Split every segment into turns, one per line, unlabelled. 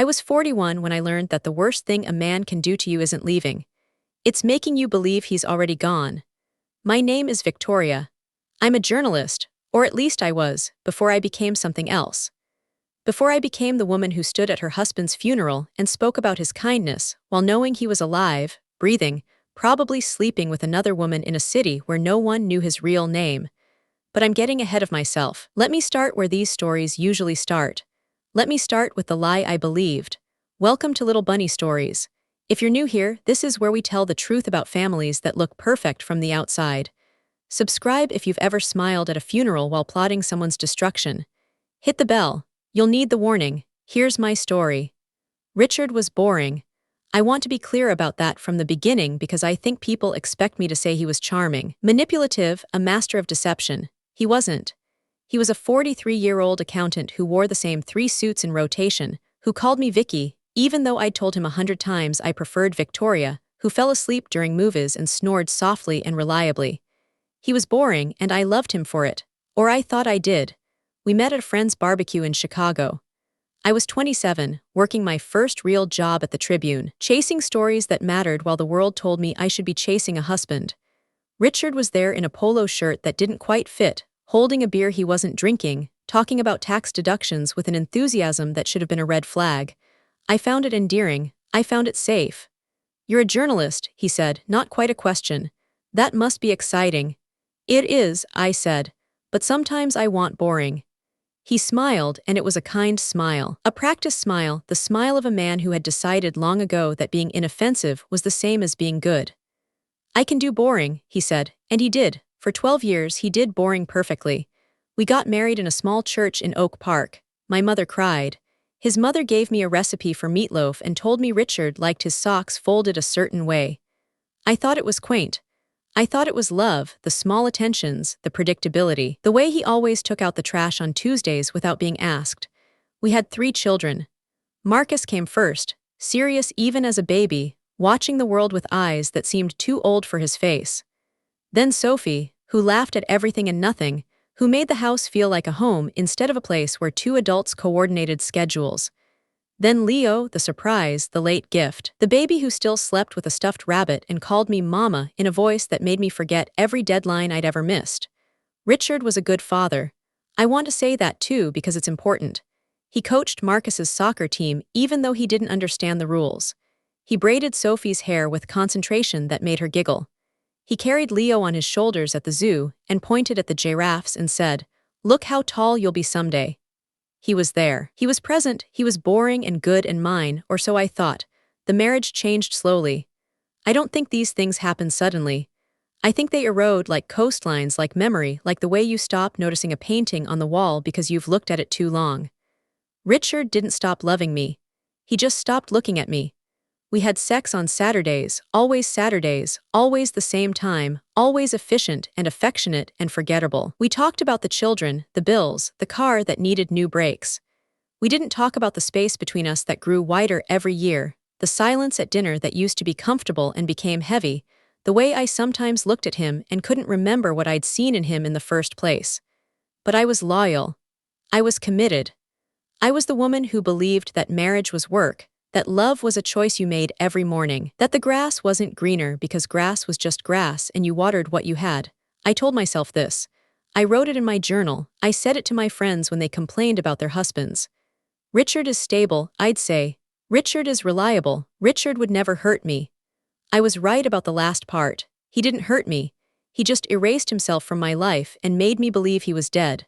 I was 41 when I learned that the worst thing a man can do to you isn't leaving. It's making you believe he's already gone. My name is Victoria. I'm a journalist, or at least I was, before I became something else. Before I became the woman who stood at her husband's funeral and spoke about his kindness while knowing he was alive, breathing, probably sleeping with another woman in a city where no one knew his real name. But I'm getting ahead of myself. Let me start where these stories usually start. Let me start with the lie I believed. Welcome to Little Bunny Stories. If you're new here, this is where we tell the truth about families that look perfect from the outside. Subscribe if you've ever smiled at a funeral while plotting someone's destruction. Hit the bell. You'll need the warning. Here's my story. Richard was boring. I want to be clear about that from the beginning because I think people expect me to say he was charming, manipulative, a master of deception. He wasn't. He was a 43-year-old accountant who wore the same 3 suits in rotation, who called me Vicky, even though I'd told him 100 times I preferred Victoria, who fell asleep during movies and snored softly and reliably. He was boring, and I loved him for it. Or I thought I did. We met at a friend's barbecue in Chicago. I was 27, working my first real job at the Tribune, chasing stories that mattered while the world told me I should be chasing a husband. Richard was there in a polo shirt that didn't quite fit, holding a beer he wasn't drinking, talking about tax deductions with an enthusiasm that should have been a red flag. I found it endearing. I found it safe. "You're a journalist," he said, not quite a question. "That must be exciting." "It is," I said, "but sometimes I want boring." He smiled, and it was a kind smile. A practiced smile, the smile of a man who had decided long ago that being inoffensive was the same as being good. "I can do boring," he said, and he did. For 12 years he did boring perfectly. We got married in a small church in Oak Park. My mother cried. His mother gave me a recipe for meatloaf and told me Richard liked his socks folded a certain way. I thought it was quaint. I thought it was love, the small attentions, the predictability, the way he always took out the trash on Tuesdays without being asked. We had 3 children. Marcus came first, serious even as a baby, watching the world with eyes that seemed too old for his face. Then Sophie, who laughed at everything and nothing, who made the house feel like a home instead of a place where 2 adults coordinated schedules. Then Leo, the surprise, the late gift, the baby who still slept with a stuffed rabbit and called me Mama in a voice that made me forget every deadline I'd ever missed. Richard was a good father. I want to say that too because it's important. He coached Marcus's soccer team even though he didn't understand the rules. He braided Sophie's hair with concentration that made her giggle. He carried Leo on his shoulders at the zoo and pointed at the giraffes and said, "Look how tall you'll be someday." He was there. He was present. He was boring and good and mine, or so I thought. The marriage changed slowly. I don't think these things happen suddenly. I think they erode like coastlines, like memory, like the way you stop noticing a painting on the wall because you've looked at it too long. Richard didn't stop loving me. He just stopped looking at me. We had sex on Saturdays, always the same time, always efficient and affectionate and forgettable. We talked about the children, the bills, the car that needed new brakes. We didn't talk about the space between us that grew wider every year, the silence at dinner that used to be comfortable and became heavy, the way I sometimes looked at him and couldn't remember what I'd seen in him in the first place. But I was loyal. I was committed. I was the woman who believed that marriage was work, that love was a choice you made every morning, that the grass wasn't greener because grass was just grass and you watered what you had. I told myself this. I wrote it in my journal. I said it to my friends when they complained about their husbands. Richard is stable, I'd say. Richard is reliable. Richard would never hurt me. I was right about the last part. He didn't hurt me. He just erased himself from my life and made me believe he was dead.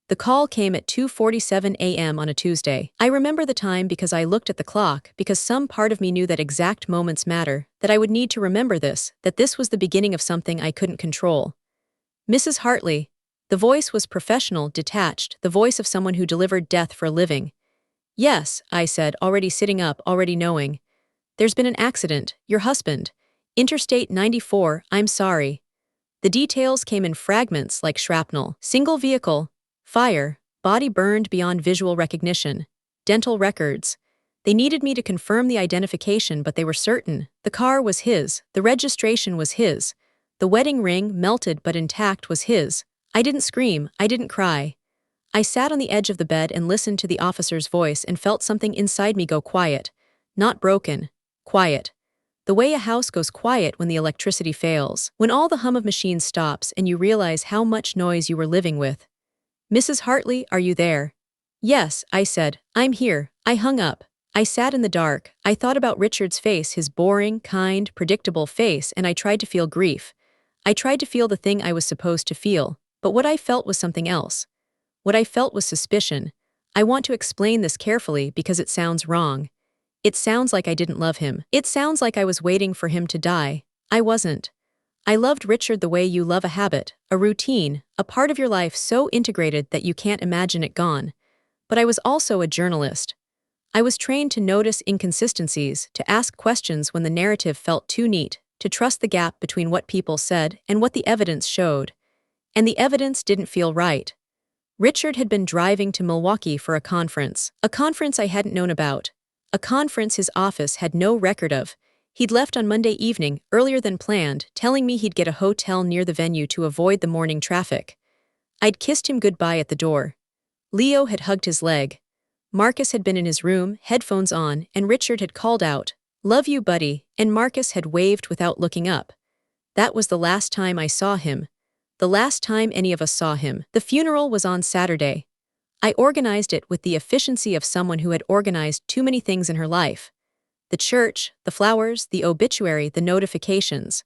The call came at 2:47 a.m. on a Tuesday. I remember the time because I looked at the clock, because some part of me knew that exact moments matter, that I would need to remember this, that this was the beginning of something I couldn't control. "Mrs. Hartley." The voice was professional, detached, the voice of someone who delivered death for a living. "Yes," I said, already sitting up, already knowing. "There's been an accident. Your husband. Interstate 94, I'm sorry." The details came in fragments like shrapnel. Single vehicle. Fire, body burned beyond visual recognition, dental records. They needed me to confirm the identification, but they were certain. The car was his, the registration was his, the wedding ring, melted but intact, was his. I didn't scream, I didn't cry. I sat on the edge of the bed and listened to the officer's voice and felt something inside me go quiet. Not broken. Quiet. The way a house goes quiet when the electricity fails. When all the hum of machines stops and you realize how much noise you were living with. "Mrs. Hartley, are you there?" "Yes," I said. "I'm here." I hung up. I sat in the dark. I thought about Richard's face, his boring, kind, predictable face, and I tried to feel grief. I tried to feel the thing I was supposed to feel, but what I felt was something else. What I felt was suspicion. I want to explain this carefully because it sounds wrong. It sounds like I didn't love him. It sounds like I was waiting for him to die. I wasn't. I loved Richard the way you love a habit, a routine, a part of your life so integrated that you can't imagine it gone. But I was also a journalist. I was trained to notice inconsistencies, to ask questions when the narrative felt too neat, to trust the gap between what people said and what the evidence showed. And the evidence didn't feel right. Richard had been driving to Milwaukee for a conference I hadn't known about, a conference his office had no record of. He'd left on Monday evening, earlier than planned, telling me he'd get a hotel near the venue to avoid the morning traffic. I'd kissed him goodbye at the door. Leo had hugged his leg. Marcus had been in his room, headphones on, and Richard had called out, "Love you, buddy," and Marcus had waved without looking up. That was the last time I saw him. The last time any of us saw him. The funeral was on Saturday. I organized it with the efficiency of someone who had organized too many things in her life. The church, the flowers, the obituary, the notifications.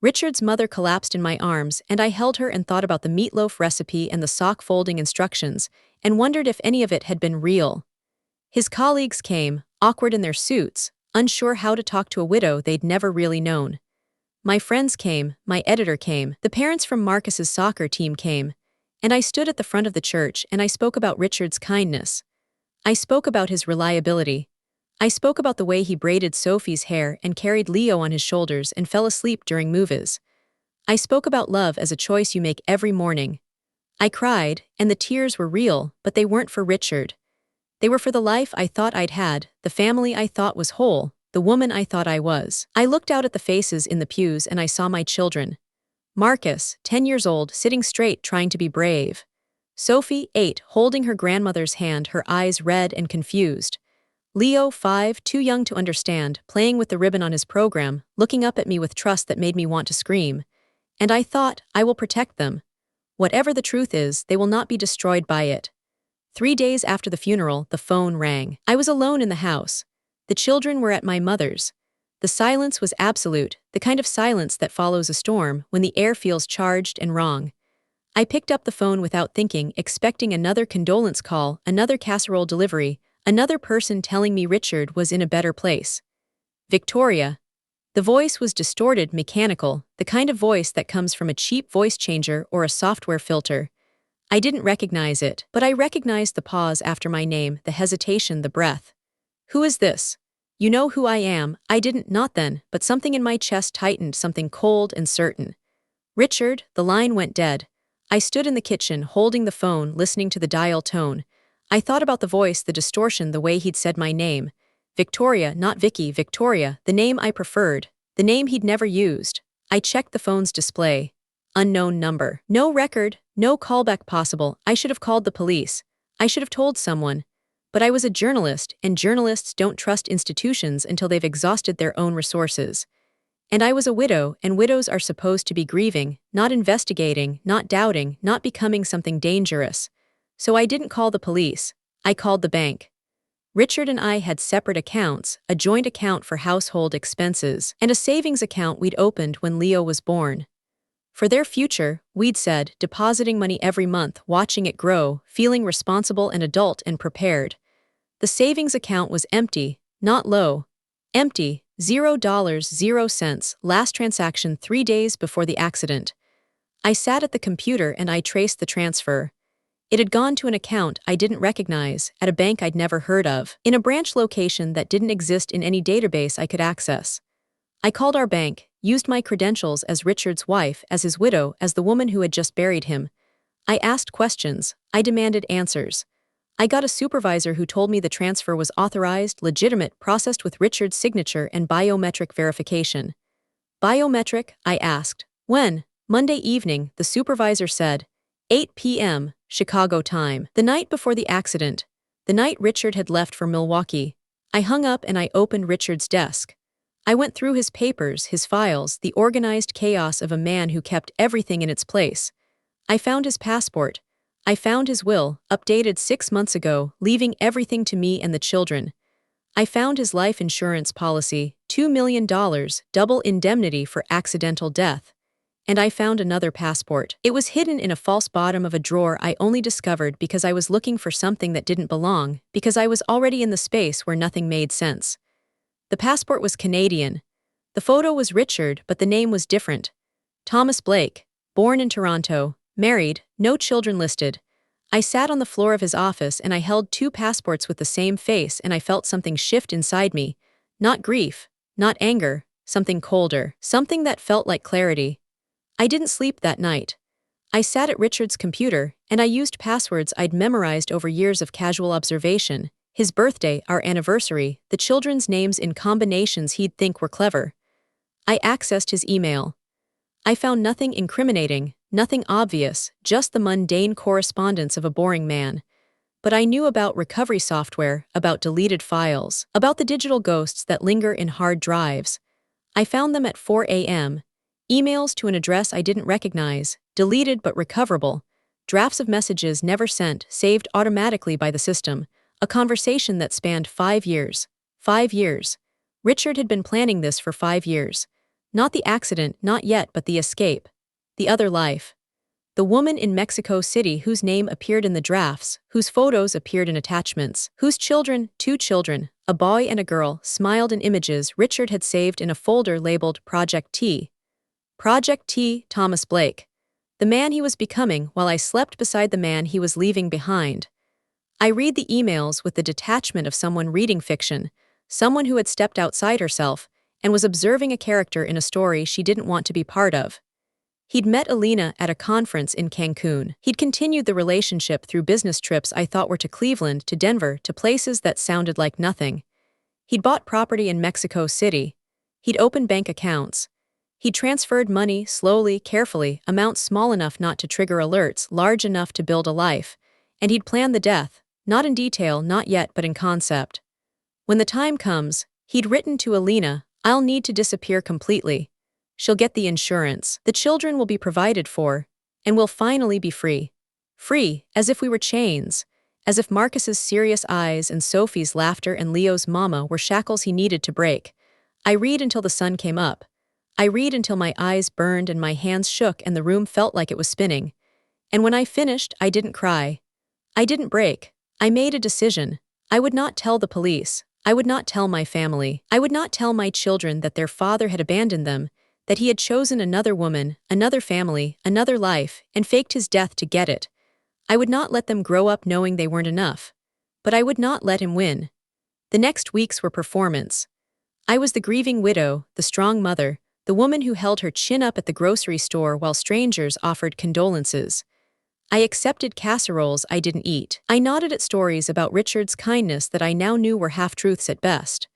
Richard's mother collapsed in my arms, and I held her and thought about the meatloaf recipe and the sock folding instructions, and wondered if any of it had been real. His colleagues came, awkward in their suits, unsure how to talk to a widow they'd never really known. My friends came, my editor came, the parents from Marcus's soccer team came, and I stood at the front of the church and I spoke about Richard's kindness. I spoke about his reliability. I spoke about the way he braided Sophie's hair and carried Leo on his shoulders and fell asleep during movies. I spoke about love as a choice you make every morning. I cried, and the tears were real, but they weren't for Richard. They were for the life I thought I'd had, the family I thought was whole, the woman I thought I was. I looked out at the faces in the pews and I saw my children. Marcus, 10 years old, sitting straight trying to be brave. Sophie, 8, holding her grandmother's hand, her eyes red and confused. Leo, 5, too young to understand, playing with the ribbon on his program, looking up at me with trust that made me want to scream. And I thought, I will protect them. Whatever the truth is, they will not be destroyed by it. 3 days after the funeral, the phone rang. I was alone in the house. The children were at my mother's. The silence was absolute, the kind of silence that follows a storm when the air feels charged and wrong. I picked up the phone without thinking, expecting another condolence call, another casserole delivery, another person telling me Richard was in a better place. "Victoria." The voice was distorted, mechanical, the kind of voice that comes from a cheap voice changer or a software filter. I didn't recognize it, but I recognized the pause after my name, the hesitation, the breath. "Who is this?" "You know who I am." I didn't, not then, but something in my chest tightened, something cold and certain. "Richard." The line went dead. I stood in the kitchen, holding the phone, listening to the dial tone. I thought about the voice, the distortion, the way he'd said my name. Victoria, not Vicky, Victoria, the name I preferred, the name he'd never used. I checked the phone's display. Unknown number. No record, no callback possible. I should have called the police. I should have told someone. But I was a journalist, and journalists don't trust institutions until they've exhausted their own resources. And I was a widow, and widows are supposed to be grieving, not investigating, not doubting, not becoming something dangerous. So I didn't call the police. I called the bank. Richard and I had separate accounts, a joint account for household expenses, and a savings account we'd opened when Leo was born. For their future, we'd said, depositing money every month, watching it grow, feeling responsible and adult and prepared. The savings account was empty, not low. Empty, $0, 0 cents, last transaction 3 days before the accident. I sat at the computer and I traced the transfer. It had gone to an account I didn't recognize, at a bank I'd never heard of, in a branch location that didn't exist in any database I could access. I called our bank, used my credentials as Richard's wife, as his widow, as the woman who had just buried him. I asked questions. I demanded answers. I got a supervisor who told me the transfer was authorized, legitimate, processed with Richard's signature and biometric verification. Biometric? I asked. When? Monday evening, the supervisor said. 8 p.m. Chicago time. The night before the accident, the night Richard had left for Milwaukee, I hung up and I opened Richard's desk. I went through his papers, his files, the organized chaos of a man who kept everything in its place. I found his passport. I found his will, updated 6 months ago, leaving everything to me and the children. I found his life insurance policy, $2 million, double indemnity for accidental death. And I found another passport. It was hidden in a false bottom of a drawer I only discovered because I was looking for something that didn't belong, because I was already in the space where nothing made sense. The passport was Canadian. The photo was Richard, but the name was different. Thomas Blake, born in Toronto, married, no children listed. I sat on the floor of his office and I held 2 passports with the same face and I felt something shift inside me. Not grief, not anger, something colder, something that felt like clarity. I didn't sleep that night. I sat at Richard's computer, and I used passwords I'd memorized over years of casual observation. His birthday, our anniversary, the children's names in combinations he'd think were clever. I accessed his email. I found nothing incriminating, nothing obvious, just the mundane correspondence of a boring man. But I knew about recovery software, about deleted files, about the digital ghosts that linger in hard drives. I found them at 4 a.m., emails to an address I didn't recognize, deleted but recoverable, drafts of messages never sent, saved automatically by the system, a conversation that spanned 5 years. 5 years. Richard had been planning this for 5 years. Not the accident, not yet, but the escape. The other life. The woman in Mexico City whose name appeared in the drafts, whose photos appeared in attachments, whose children, 2 children, a boy and a girl, smiled in images Richard had saved in a folder labeled Project T. Project T. Thomas Blake. The man he was becoming while I slept beside the man he was leaving behind. I read the emails with the detachment of someone reading fiction, someone who had stepped outside herself and was observing a character in a story she didn't want to be part of. He'd met Alina at a conference in Cancun. He'd continued the relationship through business trips I thought were to Cleveland, to Denver, to places that sounded like nothing. He'd bought property in Mexico City. He'd opened bank accounts. He transferred money slowly, carefully, amounts small enough not to trigger alerts, large enough to build a life. And he'd planned the death, not in detail, not yet, but in concept. When the time comes, he'd written to Alina, "I'll need to disappear completely. She'll get the insurance. The children will be provided for, and we'll finally be free." Free, as if we were chains, as if Marcus's serious eyes and Sophie's laughter and Leo's mama were shackles he needed to break. I read until the sun came up. I read until my eyes burned and my hands shook and the room felt like it was spinning. And when I finished, I didn't cry. I didn't break. I made a decision. I would not tell the police. I would not tell my family. I would not tell my children that their father had abandoned them, that he had chosen another woman, another family, another life, and faked his death to get it. I would not let them grow up knowing they weren't enough. But I would not let him win. The next weeks were performance. I was the grieving widow, the strong mother, the woman who held her chin up at the grocery store while strangers offered condolences. I accepted casseroles I didn't eat. I nodded at stories about Richard's kindness that I now knew were half-truths at best.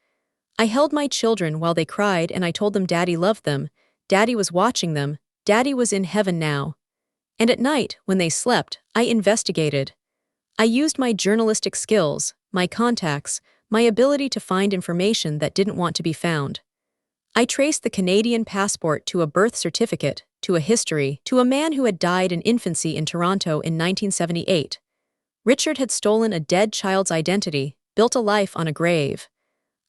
I held my children while they cried and I told them Daddy loved them, Daddy was watching them, Daddy was in heaven now. And at night, when they slept, I investigated. I used my journalistic skills, my contacts, my ability to find information that didn't want to be found. I traced the Canadian passport to a birth certificate, to a history, to a man who had died in infancy in Toronto in 1978. Richard had stolen a dead child's identity, built a life on a grave.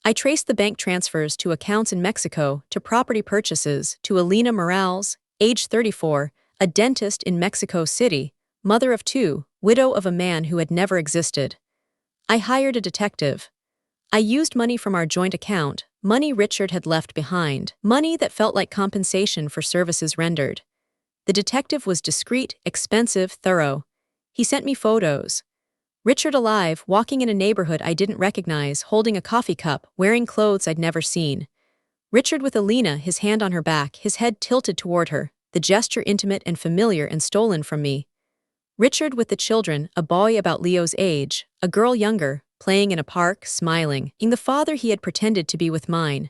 I traced the bank transfers to accounts in Mexico, to property purchases, to Alina Morales, age 34, a dentist in Mexico City, mother of 2, widow of a man who had never existed. I hired a detective. I used money from our joint account, money Richard had left behind, money that felt like compensation for services rendered. The detective was discreet, expensive, thorough. He sent me photos. Richard alive, walking in a neighborhood I didn't recognize, holding a coffee cup, wearing clothes I'd never seen. Richard with Alina, his hand on her back, his head tilted toward her, the gesture intimate and familiar and stolen from me. Richard with the children, a boy about Leo's age, a girl younger, playing in a park, smiling, being the father he had pretended to be with mine.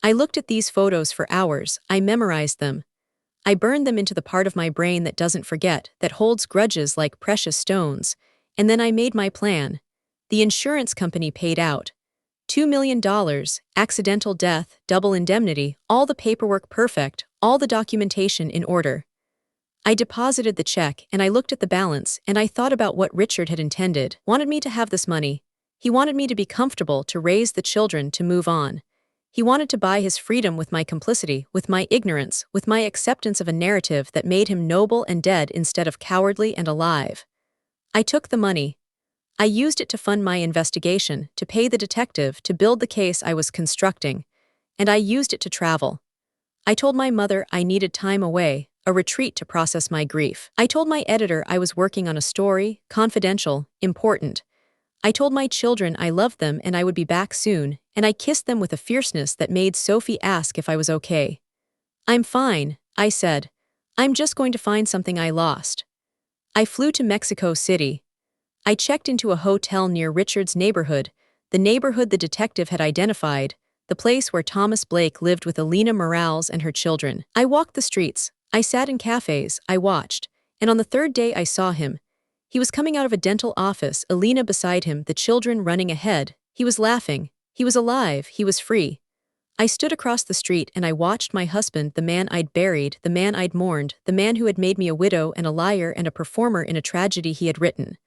I looked at these photos for hours, I memorized them. I burned them into the part of my brain that doesn't forget, that holds grudges like precious stones. And then I made my plan. The insurance company paid out. $2 million, accidental death, double indemnity, all the paperwork perfect, all the documentation in order. I deposited the check and I looked at the balance and I thought about what Richard had intended. Wanted me to have this money. He wanted me to be comfortable, to raise the children, to move on. He wanted to buy his freedom with my complicity, with my ignorance, with my acceptance of a narrative that made him noble and dead instead of cowardly and alive. I took the money. I used it to fund my investigation, to pay the detective, to build the case I was constructing, and I used it to travel. I told my mother I needed time away, a retreat to process my grief. I told my editor I was working on a story, confidential, important. I told my children I loved them and I would be back soon, and I kissed them with a fierceness that made Sophie ask if I was okay. "I'm fine," I said. "I'm just going to find something I lost." I flew to Mexico City. I checked into a hotel near Richard's neighborhood, the neighborhood the detective had identified, the place where Thomas Blake lived with Alina Morales and her children. I walked the streets, I sat in cafes, I watched, and on the third day I saw him. He was coming out of a dental office, Alina beside him, the children running ahead. He was laughing. He was alive. He was free. I stood across the street and I watched my husband, the man I'd buried, the man I'd mourned, the man who had made me a widow and a liar and a performer in a tragedy he had written.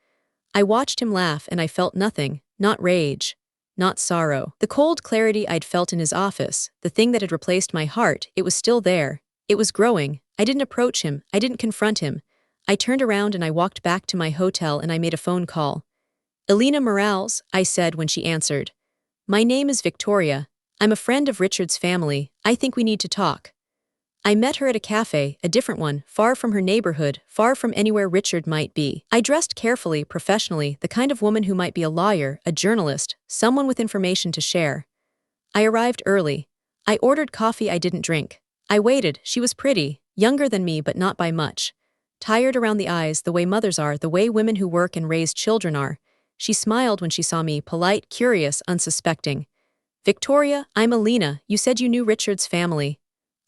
I watched him laugh and I felt nothing, not rage, not sorrow. The cold clarity I'd felt in his office, the thing that had replaced my heart, it was still there. It was growing. I didn't approach him. I didn't confront him. I turned around and I walked back to my hotel and I made a phone call. "Alina Morales," I said when she answered. "My name is Victoria. I'm a friend of Richard's family. I think we need to talk." I met her at a cafe, a different one, far from her neighborhood, far from anywhere Richard might be. I dressed carefully, professionally, the kind of woman who might be a lawyer, a journalist, someone with information to share. I arrived early. I ordered coffee I didn't drink. I waited. She was pretty, younger than me but not by much. Tired around the eyes, the way mothers are, the way women who work and raise children are. She smiled when she saw me, polite, curious, unsuspecting. "Victoria, I'm Alina. You said you knew Richard's family."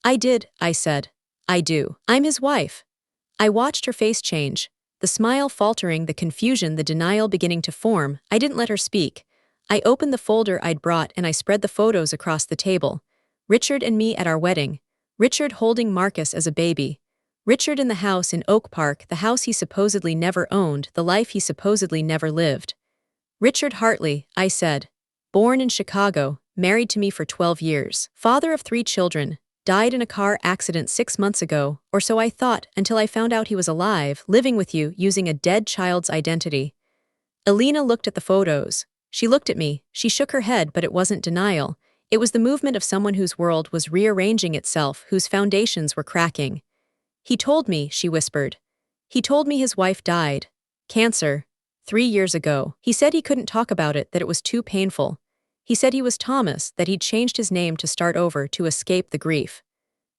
"I did," I said. "I do. I'm his wife." I watched her face change. The smile faltering, the confusion, the denial beginning to form. I didn't let her speak. I opened the folder I'd brought and I spread the photos across the table. Richard and me at our wedding. Richard holding Marcus as a baby. Richard in the house in Oak Park, the house he supposedly never owned, the life he supposedly never lived. "Richard Hartley," I said. "Born in Chicago, married to me for 12 years. Father of 3 children, died in a car accident 6 months ago, or so I thought, until I found out he was alive, living with you, using a dead child's identity." Alina looked at the photos. She looked at me, she shook her head, but it wasn't denial. It was the movement of someone whose world was rearranging itself, whose foundations were cracking. "He told me," she whispered. "He told me his wife died. Cancer. 3 years ago. He said he couldn't talk about it, that it was too painful. He said he was Thomas, that he'd changed his name to start over, to escape the grief."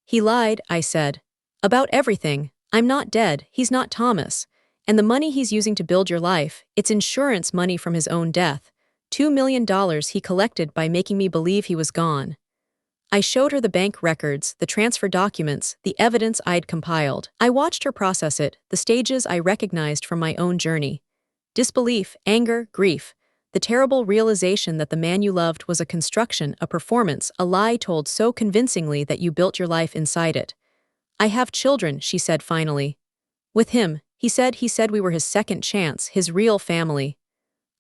"He lied," I said. "About everything. I'm not dead, he's not Thomas. And the money he's using to build your life, it's insurance money from his own death. $2 million he collected by making me believe he was gone." I showed her the bank records, the transfer documents, the evidence I'd compiled. I watched her process it, the stages I recognized from my own journey. Disbelief, anger, grief. The terrible realization that the man you loved was a construction, a performance, a lie told so convincingly that you built your life inside it. "I have children," she said finally. "With him," he said we were his second chance, his real family.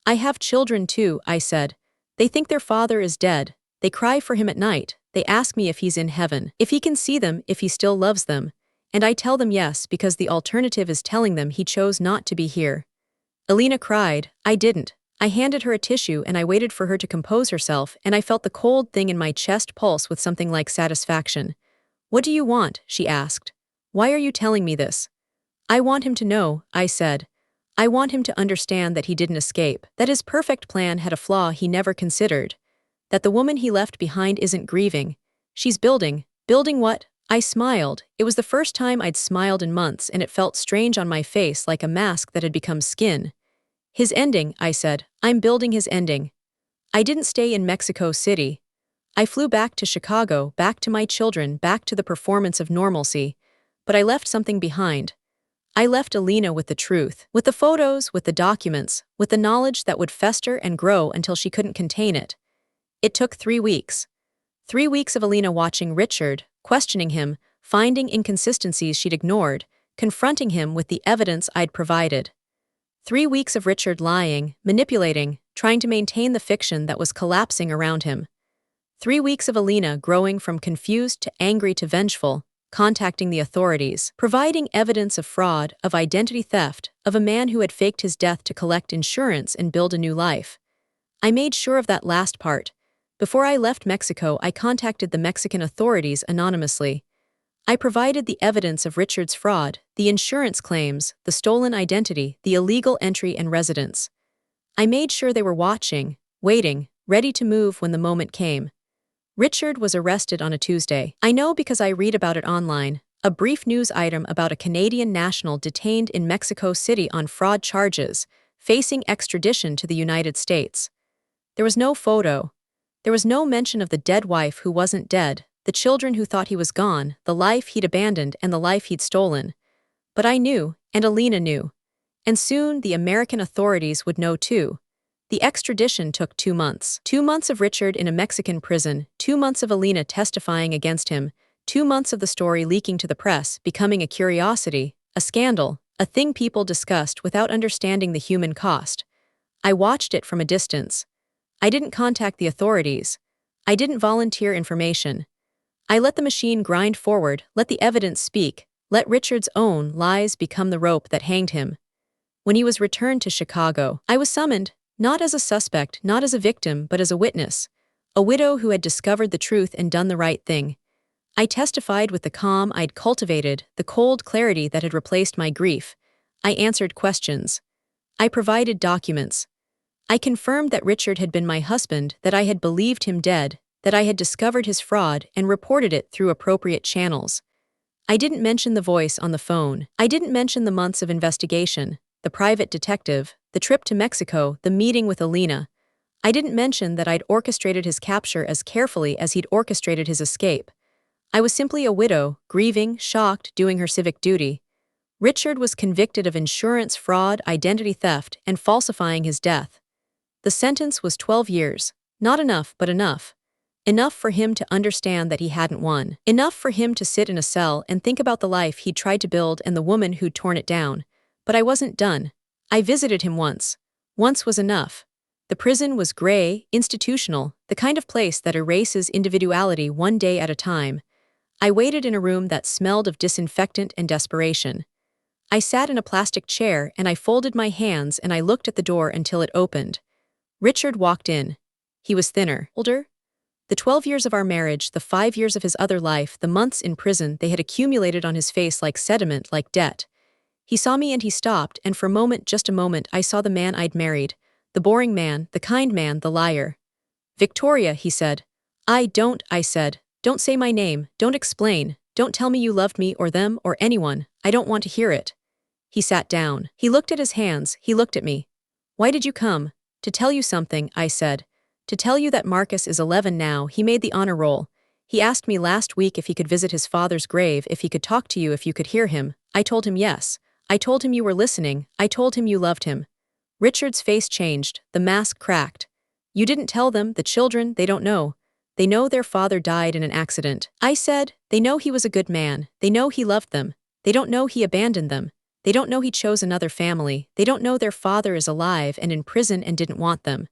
"I have children too," I said. "They think their father is dead. They cry for him at night. They ask me if he's in heaven, if he can see them, if he still loves them. And I tell them yes, because the alternative is telling them he chose not to be here." Alina cried. I didn't. I handed her a tissue and I waited for her to compose herself, and I felt the cold thing in my chest pulse with something like satisfaction. "What do you want?" she asked. "Why are you telling me this?" "I want him to know," I said. "I want him to understand that he didn't escape, that his perfect plan had a flaw he never considered, that the woman he left behind isn't grieving. She's building." "Building what?" I smiled. It was the first time I'd smiled in months, and it felt strange on my face, like a mask that had become skin. "His ending," I said. "I'm building his ending." I didn't stay in Mexico City. I flew back to Chicago, back to my children, back to the performance of normalcy. but I left something behind. I left Alina with the truth, with the photos, with the documents, with the knowledge that would fester and grow until she couldn't contain it. It took 3 weeks. 3 weeks of Alina watching Richard, questioning him, finding inconsistencies she'd ignored, confronting him with the evidence I'd provided. 3 weeks of Richard lying, manipulating, trying to maintain the fiction that was collapsing around him. 3 weeks of Alina growing from confused to angry to vengeful, contacting the authorities, providing evidence of fraud, of identity theft, of a man who had faked his death to collect insurance and build a new life. I made sure of that last part. Before I left Mexico, I contacted the Mexican authorities anonymously. I provided the evidence of Richard's fraud, the insurance claims, the stolen identity, the illegal entry and residence. I made sure they were watching, waiting, ready to move when the moment came. Richard was arrested on a Tuesday. I know because I read about it online, a brief news item about a Canadian national detained in Mexico City on fraud charges, facing extradition to the United States. There was no photo. There was no mention of the dead wife who wasn't dead, the children who thought he was gone, the life he'd abandoned and the life he'd stolen. But I knew, and Alina knew. And soon the American authorities would know too. The extradition took 2 months. 2 months of Richard in a Mexican prison, 2 months of Alina testifying against him, 2 months of the story leaking to the press, becoming a curiosity, a scandal, a thing people discussed without understanding the human cost. I watched it from a distance. I didn't contact the authorities. I didn't volunteer information. I let the machine grind forward, let the evidence speak, let Richard's own lies become the rope that hanged him. When he was returned to Chicago, I was summoned, not as a suspect, not as a victim, but as a witness, a widow who had discovered the truth and done the right thing. I testified with the calm I'd cultivated, the cold clarity that had replaced my grief. I answered questions. I provided documents. I confirmed that Richard had been my husband, that I had believed him dead, that I had discovered his fraud and reported it through appropriate channels. I didn't mention the voice on the phone. I didn't mention the months of investigation, the private detective, the trip to Mexico, the meeting with Alina. I didn't mention that I'd orchestrated his capture as carefully as he'd orchestrated his escape. I was simply a widow, grieving, shocked, doing her civic duty. Richard was convicted of insurance fraud, identity theft, and falsifying his death. The sentence was 12 years. Not enough, but enough. Enough for him to understand that he hadn't won. Enough for him to sit in a cell and think about the life he'd tried to build and the woman who'd torn it down. But I wasn't done. I visited him once. Once was enough. The prison was gray, institutional, the kind of place that erases individuality one day at a time. I waited in a room that smelled of disinfectant and desperation. I sat in a plastic chair and I folded my hands and I looked at the door until it opened. Richard walked in. He was thinner, older. The 12 years of our marriage, the 5 years of his other life, the months in prison, they had accumulated on his face like sediment, like debt. He saw me and he stopped, and for a moment, just a moment, I saw the man I'd married. The boring man, the kind man, the liar. "Victoria," he said. I said. "Don't say my name, don't explain, don't tell me you loved me or them or anyone, I don't want to hear it." He sat down. He looked at his hands, he looked at me. "Why did you come?" "To tell you something," I said. "To tell you that Marcus is 11 now, he made the honor roll. He asked me last week if he could visit his father's grave, if he could talk to you, if you could hear him. I told him yes. I told him you were listening, I told him you loved him." Richard's face changed, the mask cracked. "You didn't tell them, the children, they don't know. They know their father died in an accident." I said, "They know he was a good man, they know he loved them. They don't know he abandoned them. They don't know he chose another family, they don't know their father is alive and in prison and didn't want them."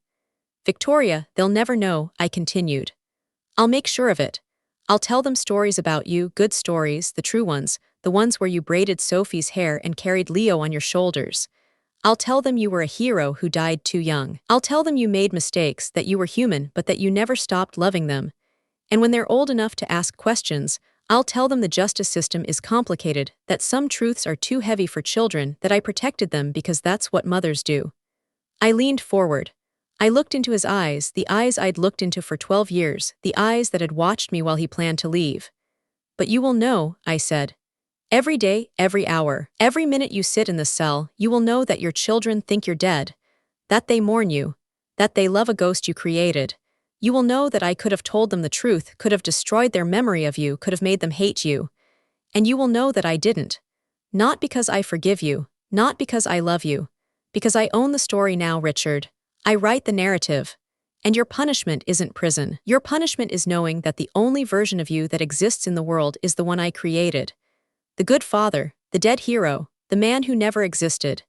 "Victoria, they'll never know," I continued. "I'll make sure of it. I'll tell them stories about you, good stories, the true ones, the ones where you braided Sophie's hair and carried Leo on your shoulders. I'll tell them you were a hero who died too young. I'll tell them you made mistakes, that you were human but that you never stopped loving them. And when they're old enough to ask questions, I'll tell them the justice system is complicated, that some truths are too heavy for children, that I protected them because that's what mothers do." I leaned forward. I looked into his eyes, the eyes I'd looked into for 12 years, the eyes that had watched me while he planned to leave. "But you will know," I said. "Every day, every hour, every minute you sit in the cell, you will know that your children think you're dead, that they mourn you, that they love a ghost you created. You will know that I could have told them the truth, could have destroyed their memory of you, could have made them hate you. And you will know that I didn't. Not because I forgive you, not because I love you. Because I own the story now, Richard. I write the narrative. And your punishment isn't prison. Your punishment is knowing that the only version of you that exists in the world is the one I created. The good father, the dead hero, the man who never existed.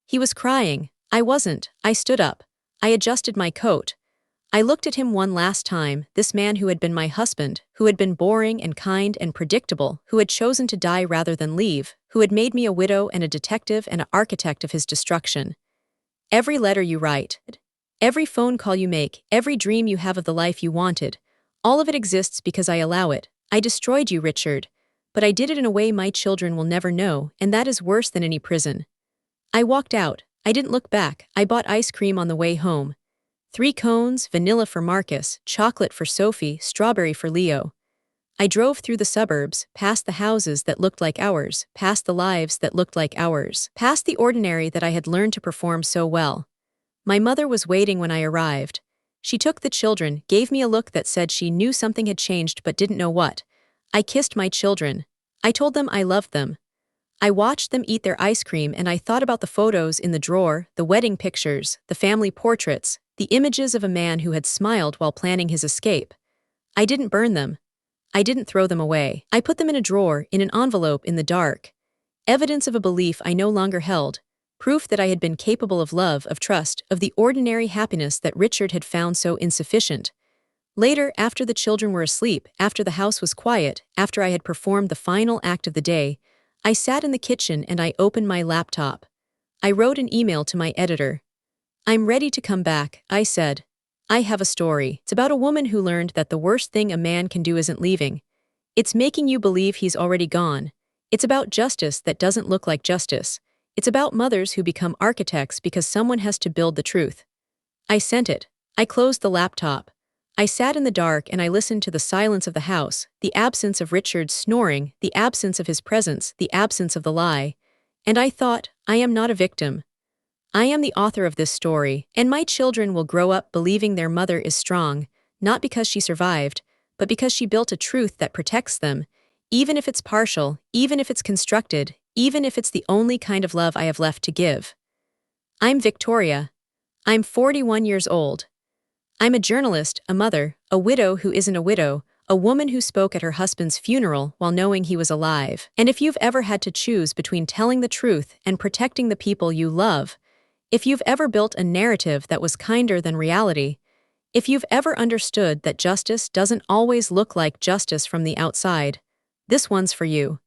He was crying. I wasn't. I stood up. I adjusted my coat. I looked at him one last time, this man who had been my husband, who had been boring and kind and predictable, who had chosen to die rather than leave, who had made me a widow and a detective and an architect of his destruction. Every letter you write, every phone call you make, every dream you have of the life you wanted, all of it exists because I allow it. I destroyed you, Richard. But I did it in a way my children will never know, and that is worse than any prison. I walked out. I didn't look back. I bought ice cream on the way home. 3 cones, vanilla for Marcus, chocolate for Sophie, strawberry for Leo. I drove through the suburbs, past the houses that looked like ours, past the lives that looked like ours, past the ordinary that I had learned to perform so well. My mother was waiting when I arrived. She took the children, gave me a look that said she knew something had changed but didn't know what. I kissed my children. I told them I loved them. I watched them eat their ice cream and I thought about the photos in the drawer, the wedding pictures, the family portraits, the images of a man who had smiled while planning his escape. I didn't burn them. I didn't throw them away. I put them in a drawer, in an envelope in the dark. Evidence of a belief I no longer held. Proof that I had been capable of love, of trust, of the ordinary happiness that Richard had found so insufficient. Later, after the children were asleep, after the house was quiet, after I had performed the final act of the day, I sat in the kitchen and I opened my laptop. I wrote an email to my editor. I'm ready to come back, I said. I have a story. It's about a woman who learned that the worst thing a man can do isn't leaving. It's making you believe he's already gone. It's about justice that doesn't look like justice. It's about mothers who become architects because someone has to build the truth. I sent it. I closed the laptop. I sat in the dark and I listened to the silence of the house, the absence of Richard's snoring, the absence of his presence, the absence of the lie. And I thought, I am not a victim. I am the author of this story, and my children will grow up believing their mother is strong, not because she survived, but because she built a truth that protects them, even if it's partial, even if it's constructed, even if it's the only kind of love I have left to give. I'm Victoria. I'm 41 years old. I'm a journalist, a mother, a widow who isn't a widow, a woman who spoke at her husband's funeral while knowing he was alive. And if you've ever had to choose between telling the truth and protecting the people you love, if you've ever built a narrative that was kinder than reality, if you've ever understood that justice doesn't always look like justice from the outside, this one's for you.